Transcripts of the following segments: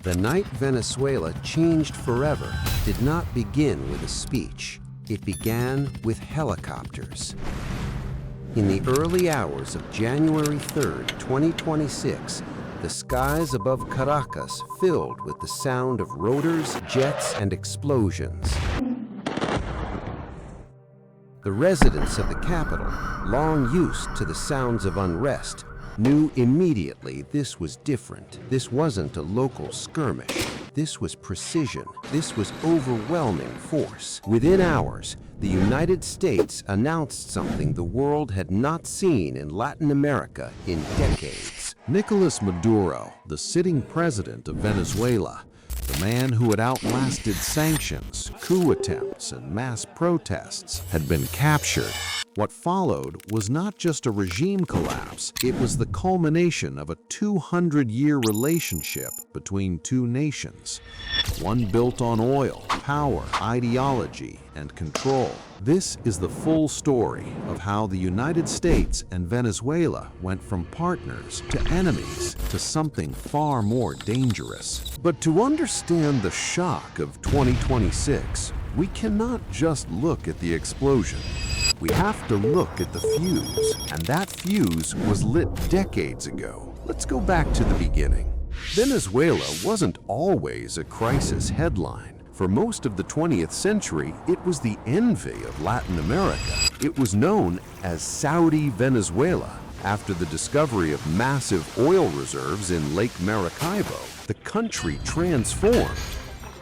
The night Venezuela changed forever did not begin with a speech. It began with helicopters. In the early hours of January 3rd, 2026, the skies above Caracas filled with the sound of rotors, jets, and explosions. The residents of the capital, long used to the sounds of unrest, knew immediately this was different. This wasn't a local skirmish. This was precision. This was overwhelming force. Within hours, the United States announced something the world had not seen in Latin America in decades. Nicolás Maduro, the sitting president of Venezuela, the man who had outlasted sanctions, coup attempts, and mass protests, had been captured. What followed was not just a regime collapse, it was the culmination of a 200-year relationship between two nations. One built on oil, power, ideology, and control. This is the full story of how the United States and Venezuela went from partners to enemies to something far more dangerous. But to understand the shock of 2026, we cannot just look at the explosion. We have to look at the fuse, and that fuse was lit decades ago. Let's go back to the beginning. Venezuela wasn't always a crisis headline. For most of the 20th century, it was the envy of Latin America. It was known as Saudi Venezuela after the discovery of massive oil reserves in Lake Maracaibo. The country transformed.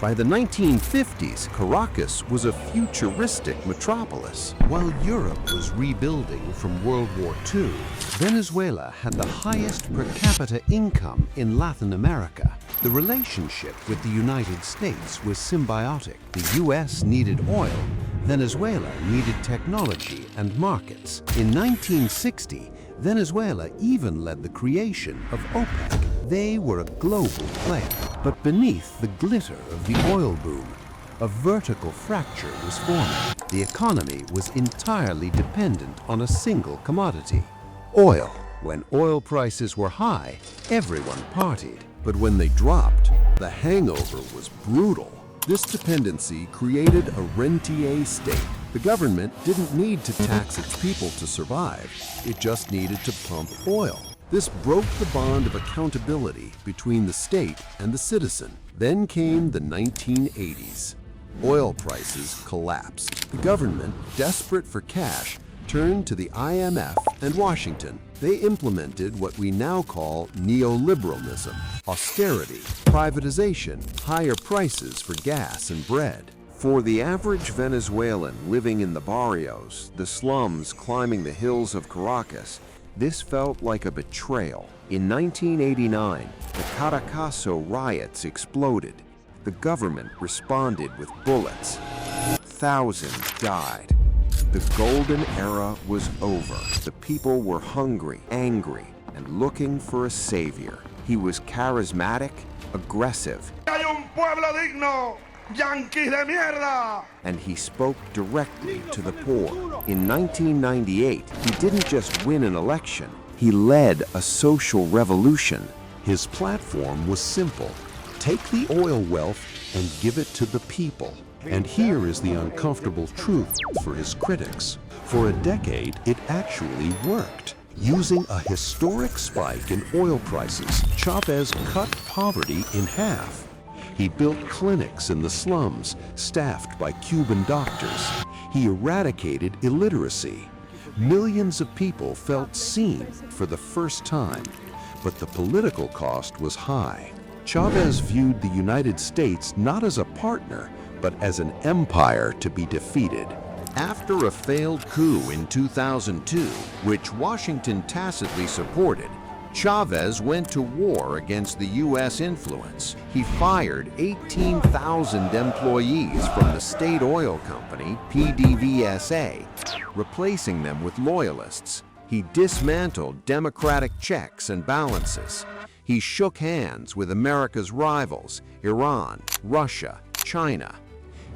By the 1950s, Caracas was a futuristic metropolis. While Europe was rebuilding from World War II, Venezuela had the highest per capita income in Latin America. The relationship with the United States was symbiotic. The US needed oil, Venezuela needed technology and markets. In 1960, Venezuela even led the creation of OPEC. They were a global player, but beneath the glitter of the oil boom, a vertical fracture was forming. The economy was entirely dependent on a single commodity, oil. When oil prices were high, everyone partied. But when they dropped, the hangover was brutal. This dependency created a rentier state. The government didn't need to tax its people to survive. It just needed to pump oil. This broke the bond of accountability between the state and the citizen. Then came the 1980s. Oil prices collapsed. The government, desperate for cash, turned to the IMF and Washington. They implemented what we now call neoliberalism: austerity, privatization, higher prices for gas and bread. For the average Venezuelan living in the barrios, the slums climbing the hills of Caracas, this felt like a betrayal. In 1989, the Caracazo riots exploded. The government responded with bullets. Thousands died. The golden era was over. The people were hungry, angry, and looking for a savior. He was charismatic, aggressive, and he spoke directly to the poor. In 1998, he didn't just win an election, he led a social revolution. His platform was simple: take the oil wealth and give it to the people. And here is the uncomfortable truth for his critics. For a decade, it actually worked. Using a historic spike in oil prices, Chavez cut poverty in half. He built clinics in the slums, staffed by Cuban doctors. He eradicated illiteracy. Millions of people felt seen for the first time, but the political cost was high. Chavez viewed the United States not as a partner, but as an empire to be defeated. After a failed coup in 2002, which Washington tacitly supported, Chavez went to war against the U.S. influence. He fired 18,000 employees from the state oil company, PDVSA, replacing them with loyalists. He dismantled democratic checks and balances. He shook hands with America's rivals, Iran, Russia, China.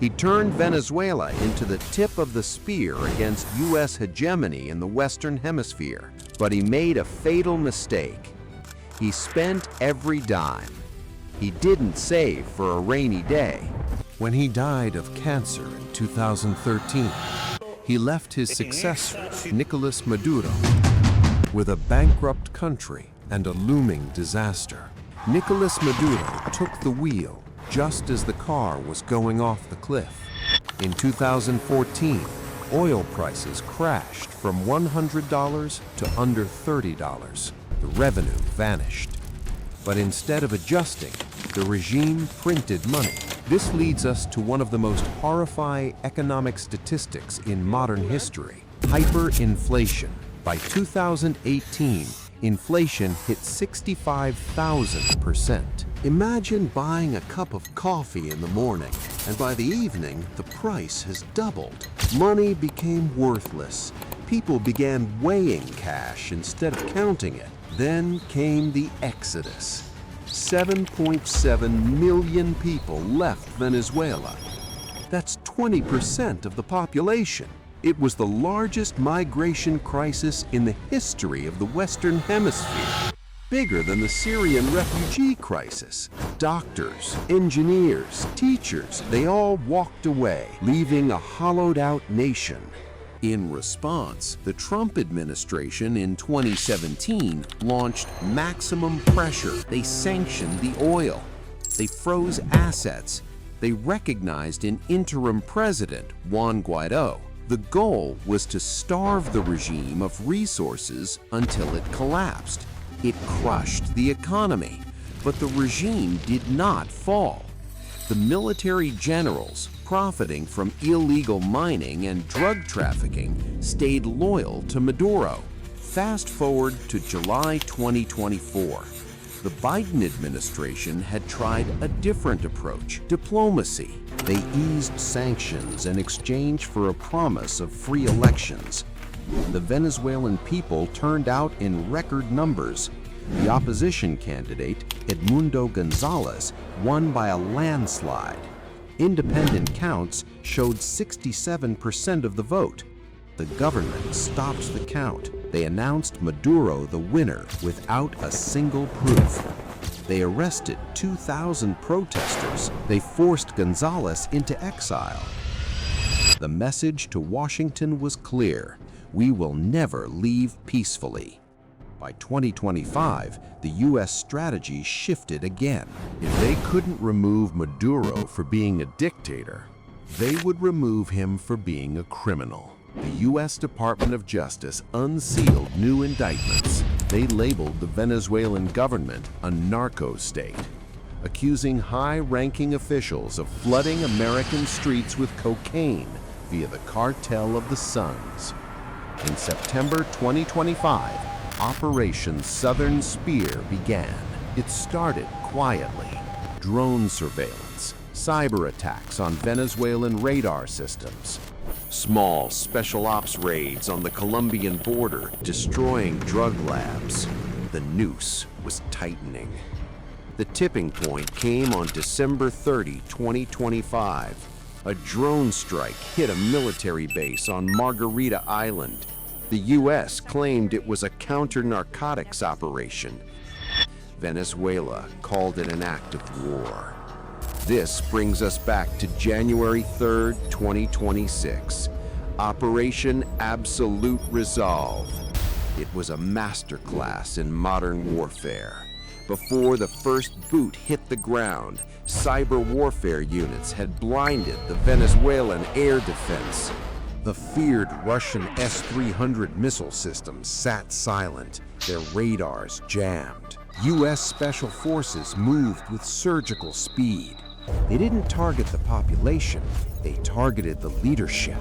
He turned Venezuela into the tip of the spear against U.S. hegemony in the Western Hemisphere. But he made a fatal mistake. He spent every dime. He didn't save for a rainy day. When he died of cancer in 2013, he left his successor, Nicolás Maduro, with a bankrupt country and a looming disaster. Nicolás Maduro took the wheel just as the car was going off the cliff. In 2014, oil prices crashed from $100 to under $30. The revenue vanished. But instead of adjusting, the regime printed money. This leads us to one of the most horrifying economic statistics in modern history: hyperinflation. By 2018, inflation hit 65,000%. Imagine buying a cup of coffee in the morning, and by the evening, the price has doubled. Money became worthless. People began weighing cash instead of counting it. Then came the exodus. 7.7 million people left Venezuela. That's 20% of the population. It was the largest migration crisis in the history of the Western Hemisphere, bigger than the Syrian refugee crisis. Doctors, engineers, teachers, they all walked away, leaving a hollowed-out nation. In response, the Trump administration in 2017 launched maximum pressure. They sanctioned the oil. They froze assets. They recognized an interim president, Juan Guaido. The goal was to starve the regime of resources until it collapsed. It crushed the economy, but the regime did not fall. The military generals, profiting from illegal mining and drug trafficking, stayed loyal to Maduro. Fast forward to July 2024. The Biden administration had tried a different approach: diplomacy. They eased sanctions in exchange for a promise of free elections. The Venezuelan people turned out in record numbers. The opposition candidate, Edmundo Gonzalez, won by a landslide. Independent counts showed 67% of the vote. The government stopped the count. They announced Maduro the winner without a single proof. They arrested 2,000 protesters. They forced Gonzalez into exile. The message to Washington was clear: we will never leave peacefully. By 2025, the U.S. strategy shifted again. If they couldn't remove Maduro for being a dictator, they would remove him for being a criminal. The U.S. Department of Justice unsealed new indictments. They labeled the Venezuelan government a narco-state, accusing high-ranking officials of flooding American streets with cocaine via the cartel of the Suns. In September 2025, Operation Southern Spear began. It started quietly. Drone surveillance, cyber attacks on Venezuelan radar systems, small special ops raids on the Colombian border, destroying drug labs. The noose was tightening. The tipping point came on December 30, 2025. A drone strike hit a military base on Margarita Island. The U.S. claimed it was a counter-narcotics operation. Venezuela called it an act of war. This brings us back to January 3, 2026. Operation Absolute Resolve. It was a masterclass in modern warfare. Before the first boot hit the ground, cyber warfare units had blinded the Venezuelan air defense. The feared Russian S-300 missile systems sat silent, their radars jammed. U.S. Special Forces moved with surgical speed. They didn't target the population, they targeted the leadership.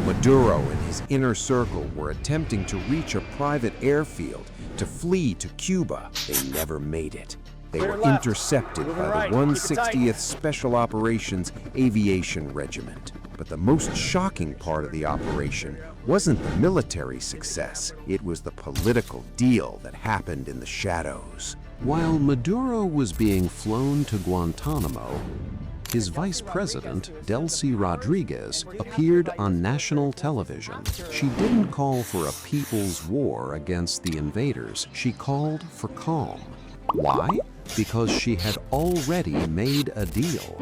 Maduro and his inner circle were attempting to reach a private airfield to flee to Cuba. They never made it. They were intercepted by the 160th Special Operations Aviation Regiment. But the most shocking part of the operation wasn't the military success. It was the political deal that happened in the shadows. While Maduro was being flown to Guantanamo, his vice president, Delcy Rodriguez, appeared on national television. She didn't call for a people's war against the invaders. She called for calm. Why? because she had already made a deal.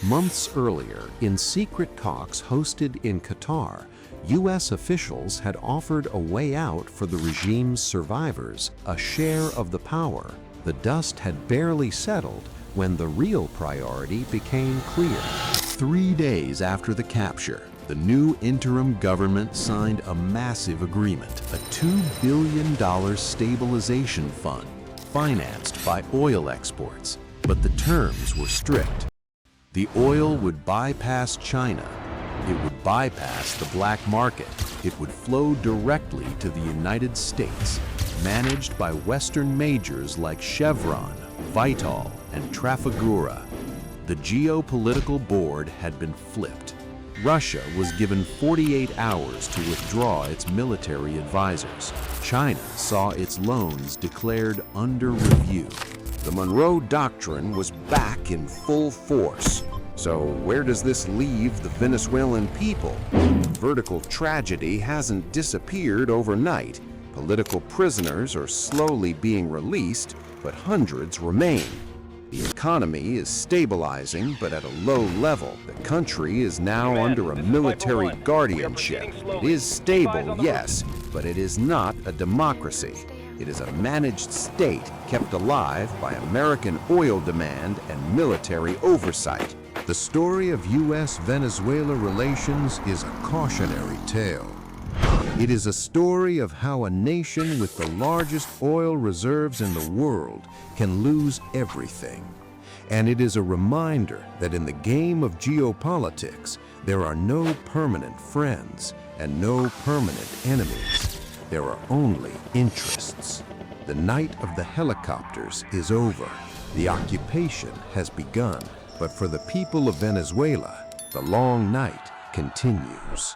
Months earlier, in secret talks hosted in Qatar, U.S. officials had offered a way out for the regime's survivors, a share of the power. The dust had barely settled when the real priority became clear. 3 days after the capture, the new interim government signed a massive agreement, a $2 billion stabilization fund financed by oil exports. But the terms were strict. The oil would bypass China. It would bypass the black market. It would flow directly to the United States, managed by Western majors like Chevron, Vital, and Trafigura. The geopolitical board had been flipped. Russia was given 48 hours to withdraw its military advisors. China saw its loans declared under review. The Monroe Doctrine was back in full force. So where does this leave the Venezuelan people? Vertical tragedy hasn't disappeared overnight. Political prisoners are slowly being released, but hundreds remain. The economy is stabilizing, but at a low level. The country is now under a military guardianship. It is stable, yes, but it is not a democracy. It is a managed state kept alive by American oil demand and military oversight. The story of US-Venezuela relations is a cautionary tale. It is a story of how a nation with the largest oil reserves in the world can lose everything. And it is a reminder that in the game of geopolitics, there are no permanent friends and no permanent enemies. There are only interests. The night of the helicopters is over. The occupation has begun. But for the people of Venezuela, the long night continues.